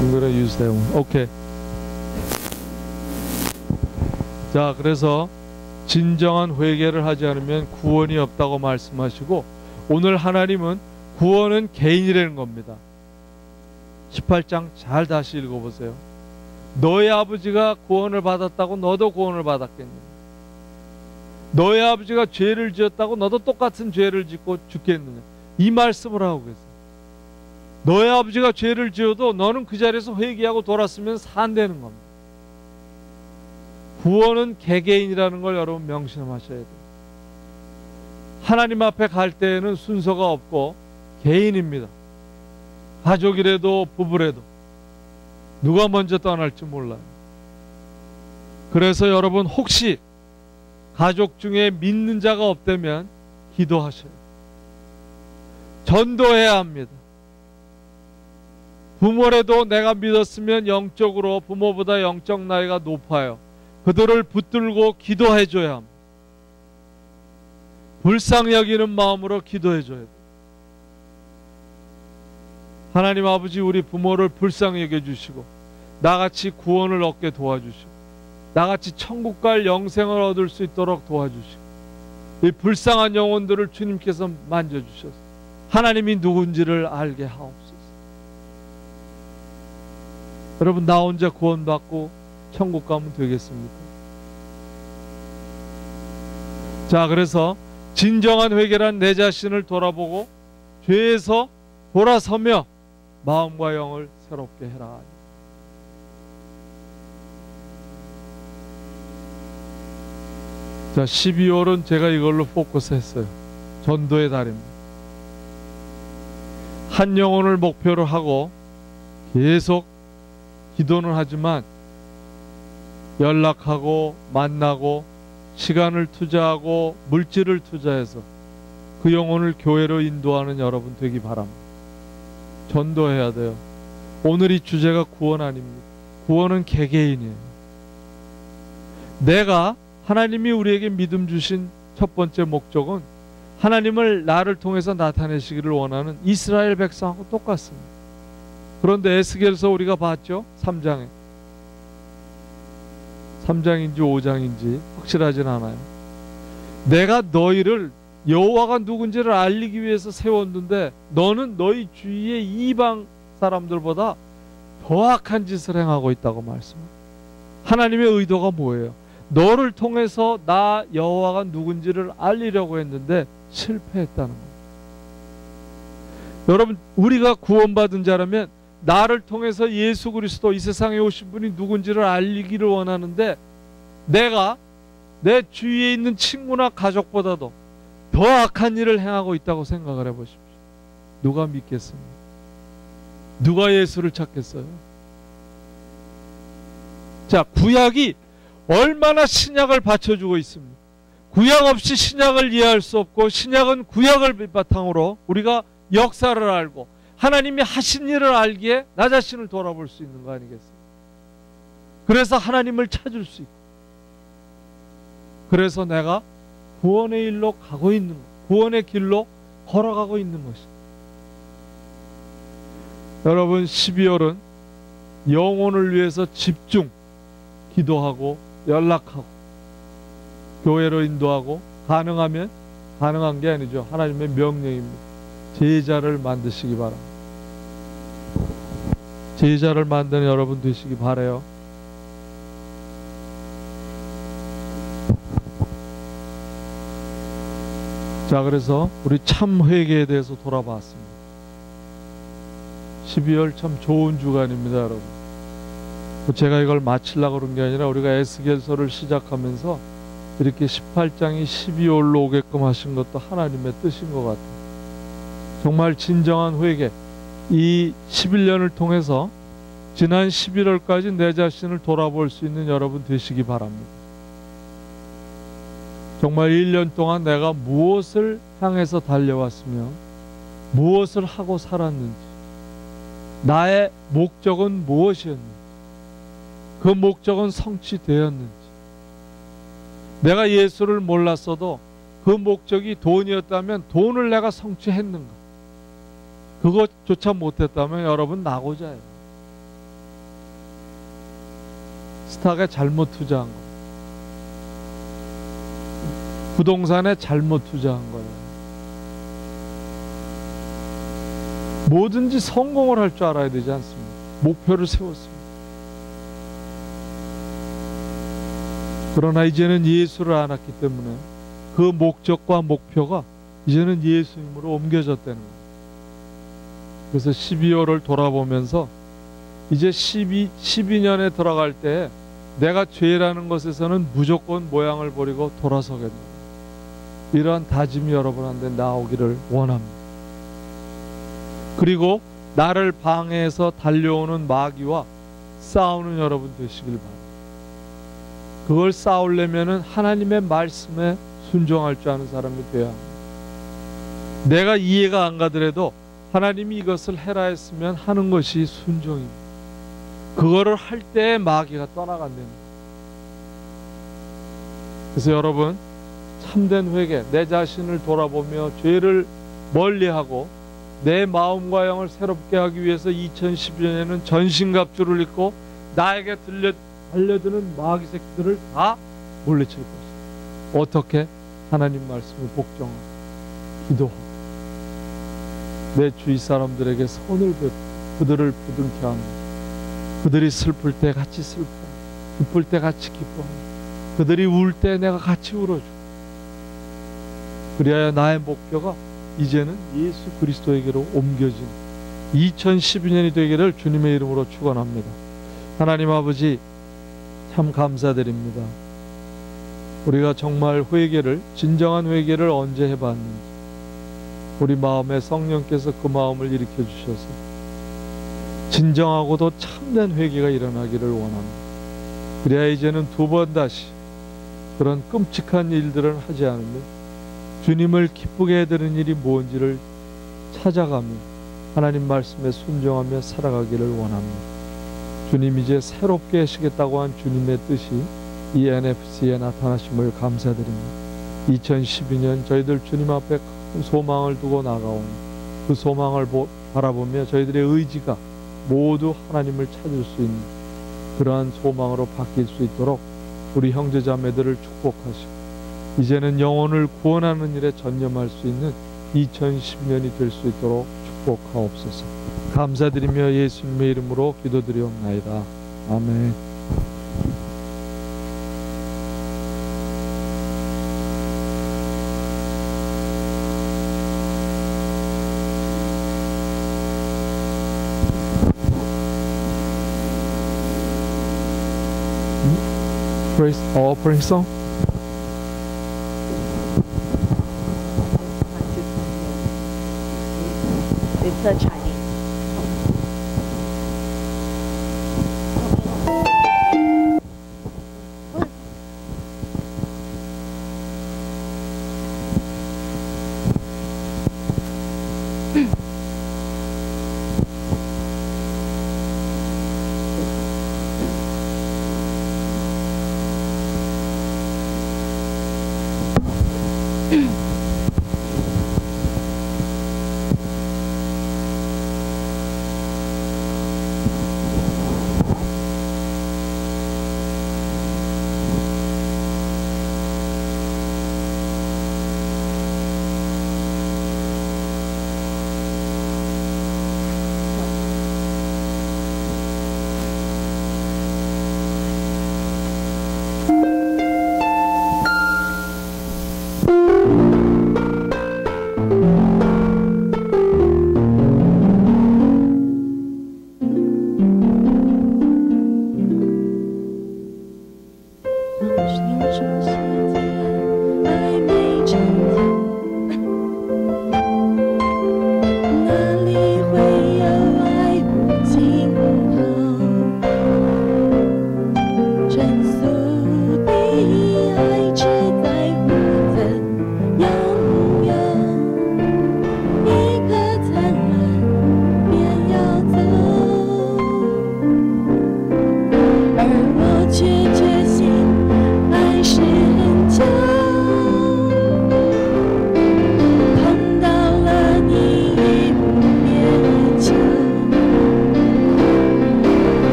I'm gonna use that one. 오케이. 자, 그래서 진정한 회개를 하지 않으면 구원이 없다고 말씀하시고, 오늘 하나님은 구원은 개인이라는 겁니다. 18장 잘 다시 읽어보세요. 너의 아버지가 구원을 받았다고 너도 구원을 받았겠니? 너의 아버지가 죄를 지었다고 너도 똑같은 죄를 짓고 죽겠느냐? 이 말씀을 하고 계세요. 너의 아버지가 죄를 지어도 너는 그 자리에서 회개하고 돌았으면 산다는 겁니다. 구원은 개개인이라는 걸 여러분 명심하셔야 돼요. 하나님 앞에 갈 때에는 순서가 없고 개인입니다. 가족이라도 부부라도 누가 먼저 떠날지 몰라요. 그래서 여러분, 혹시 가족 중에 믿는 자가 없다면 기도하셔요. 전도해야 합니다. 부모라도 내가 믿었으면 영적으로 부모보다 영적 나이가 높아요. 그들을 붙들고 기도해줘야 합니다. 불쌍히 여기는 마음으로 기도해줘야 돼요. 하나님 아버지, 우리 부모를 불쌍히 여겨주시고 나같이 구원을 얻게 도와주시고 나같이 천국 갈 영생을 얻을 수 있도록 도와주시고 이 불쌍한 영혼들을 주님께서 만져주셔서 하나님이 누군지를 알게 하옵소서. 여러분, 나 혼자 구원받고 천국 가면 되겠습니까? 자, 그래서 진정한 회개란 내 자신을 돌아보고 죄에서 돌아서며 마음과 영을 새롭게 해라. 자, 12월은 제가 이걸로 포커스했어요. 전도의 달입니다. 한 영혼을 목표로 하고 계속 기도는 하지만 연락하고 만나고 시간을 투자하고 물질을 투자해서 그 영혼을 교회로 인도하는 여러분 되기 바랍니다. 전도해야 돼요. 오늘 이 주제가 구원 아닙니다. 구원은 개개인이에요. 내가 하나님이 우리에게 믿음 주신 첫 번째 목적은 하나님을 나를 통해서 나타내시기를 원하는 이스라엘 백성하고 똑같습니다. 그런데 에스겔서 우리가 봤죠? 3장에. 3장인지 5장인지 확실하진 않아요. 내가 너희를 여호와가 누군지를 알리기 위해서 세웠는데 너는 너희 주위의 이방 사람들보다 더 악한 짓을 행하고 있다고 말씀합니다. 하나님의 의도가 뭐예요? 너를 통해서 나 여호와가 누군지를 알리려고 했는데 실패했다는 거예요. 여러분, 우리가 구원받은 자라면 나를 통해서 예수 그리스도, 이 세상에 오신 분이 누군지를 알리기를 원하는데, 내가 내 주위에 있는 친구나 가족보다도 더 악한 일을 행하고 있다고 생각을 해보십시오. 누가 믿겠습니까? 누가 예수를 찾겠어요? 자, 구약이 얼마나 신약을 받쳐주고 있습니다. 구약 없이 신약을 이해할 수 없고, 신약은 구약을 바탕으로 우리가 역사를 알고 하나님이 하신 일을 알기에 나 자신을 돌아볼 수 있는 거 아니겠습니까? 그래서 하나님을 찾을 수 있고, 그래서 내가 구원의 일로 가고 있는 것, 구원의 길로 걸어가고 있는 것입니다. 여러분, 12월은 영혼을 위해서 집중 기도하고 연락하고 교회로 인도하고, 가능하면, 가능한 게 아니죠, 하나님의 명령입니다. 제자를 만드시기 바랍니다. 제자를 만드는 여러분 되시기 바라요. 자, 그래서 우리 참 회개에 대해서 돌아봤습니다. 12월 참 좋은 주간입니다, 여러분. 제가 이걸 마치려고 그런 게 아니라 우리가 에스겔서를 시작하면서 이렇게 18장이 12월로 오게끔 하신 것도 하나님의 뜻인 것 같아요. 정말 진정한 회개, 이 11년을 통해서 지난 11월까지 내 자신을 돌아볼 수 있는 여러분 되시기 바랍니다. 정말 1년 동안 내가 무엇을 향해서 달려왔으며 무엇을 하고 살았는지, 나의 목적은 무엇이었는지, 그 목적은 성취되었는지, 내가 예수를 몰랐어도 그 목적이 돈이었다면 돈을 내가 성취했는가, 그것조차 못했다면 여러분 낙오자예요. 스탁에 잘못 투자한 거, 부동산에 잘못 투자한 거예요. 뭐든지 성공을 할 줄 알아야 되지 않습니까? 목표를 세웠습니다. 그러나 이제는 예수를 알았기 때문에 그 목적과 목표가 이제는 예수님으로 옮겨졌다는 거예요. 그래서 12월을 돌아보면서 이제 12년에 들어갈 때 내가 죄라는 것에서는 무조건 모양을 버리고 돌아서겠다, 이러한 다짐이 여러분한테 나오기를 원합니다. 그리고 나를 방해해서 달려오는 마귀와 싸우는 여러분 되시길 바랍니다. 그걸 싸우려면은 하나님의 말씀에 순종할 줄 아는 사람이 되어야 합니다. 내가 이해가 안 가더라도 하나님이 이것을 해라 했으면 하는 것이 순종입니다. 그거를 할 때 마귀가 떠나간답니다. 그래서 여러분, 참된 회개, 내 자신을 돌아보며 죄를 멀리하고 내 마음과 영을 새롭게 하기 위해서 2012년에는 전신갑주를 입고 나에게 달려드는 마귀 새끼들을 다 물리칠 것입니다. 어떻게? 하나님 말씀을 복종하고 기도하고 내 주위 사람들에게 선을 베풀고 그들을 부둥켜 안고, 그들이 슬플 때 같이 슬퍼, 기쁠 때 같이 기뻐, 그들이 울 때 내가 같이 울어주고, 그래야 나의 목표가 이제는 예수 그리스도에게로 옮겨진 2012년이 되기를 주님의 이름으로 축원합니다. 하나님 아버지, 참 감사드립니다. 우리가 정말 회개를, 진정한 회개를 언제 해봤는지 우리 마음에 성령께서 그 마음을 일으켜 주셔서 진정하고도 참된 회개가 일어나기를 원합니다. 그래야 이제는 두 번 다시 그런 끔찍한 일들을 하지 않으며 주님을 기쁘게 해드리는 일이 뭔지를 찾아가며 하나님 말씀에 순종하며 살아가기를 원합니다. 주님, 이제 새롭게 하시겠다고 한 주님의 뜻이 이 NFC에 나타나심을 감사드립니다. 2012년 저희들 주님 앞에 큰 소망을 두고 나가오니 그 소망을 바라보며 저희들의 의지가 모두 하나님을 찾을 수 있는 그러한 소망으로 바뀔 수 있도록 우리 형제자매들을 축복하시고 이제는 영혼을 구원하는 일에 전념할 수 있는 2010년이 될 수 있도록 축복하옵소서. 감사드리며 예수님의 이름으로 기도드리옵나이다. 아멘. offering song? Mr. Chinese.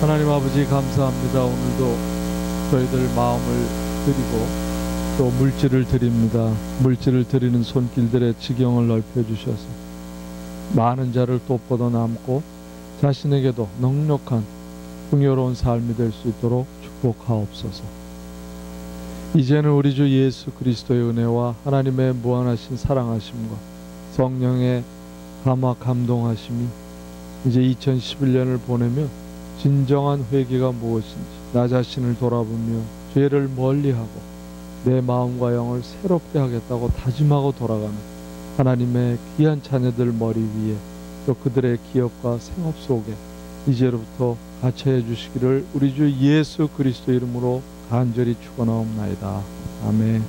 하나님 아버지 감사합니다. 오늘도 저희들 마음을 드리고 또 물질을 드립니다. 물질을 드리는 손길들의 지경을 넓혀주셔서 많은 자를 또 뻗어남고 자신에게도 넉넉한 풍요로운 삶이 될 수 있도록 축복하옵소서. 이제는 우리 주 예수 그리스도의 은혜와 하나님의 무한하신 사랑하심과 성령의 감화 감동하심이 이제 2011년을 보내며 진정한 회개가 무엇인지 나 자신을 돌아보며 죄를 멀리하고 내 마음과 영을 새롭게 하겠다고 다짐하고 돌아가는 하나님의 귀한 자녀들 머리 위에 또 그들의 기업과 생업 속에 이제로부터 갇혀해 주시기를 우리 주 예수 그리스도 이름으로 간절히 축원하옵나이다. 아멘.